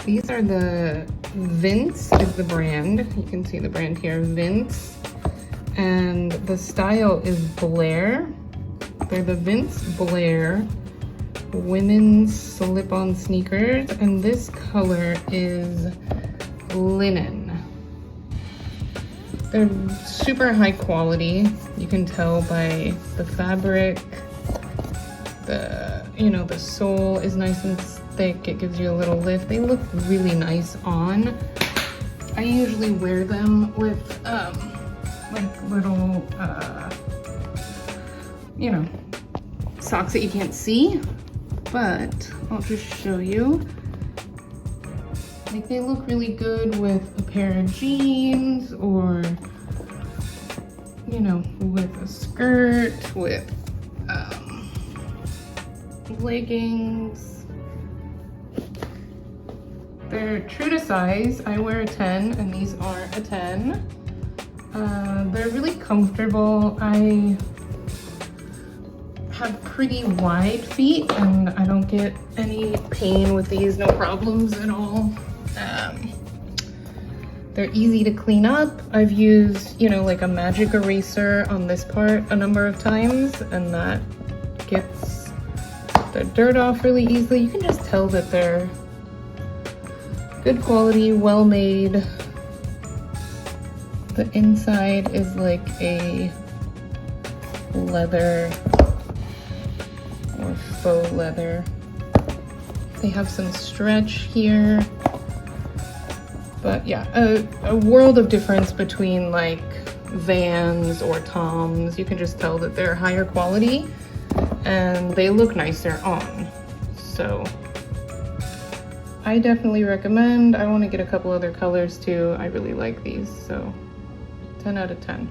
These are the Vince is the brand. You can see the brand here, Vince. And the style is Blair. They're the Vince Blair women's slip-on sneakers. And this color is linen. They're super high quality. You can tell by the fabric. The sole is nice and thick. It gives you a little lift. They look really nice on. I usually wear them with like little socks that you can't see, but I'll just show you. Like, they look really good with a pair of jeans, or with a skirt, with leggings. They're true to size. I wear a 10 and these are a 10. They're really comfortable. I have pretty wide feet and I don't get any pain with these, no problems at all. They're easy to clean up. I've used, like a magic eraser on this part a number of times, and that gets the dirt off really easily. You can just tell that they're good quality, well made. The inside is like a leather or faux leather. They have some stretch here. But yeah, a world of difference between like Vans or Toms. You can just tell that they're higher quality and they look nicer on. So I definitely recommend. I want to get a couple other colors too. I really like these, so 10 out of 10.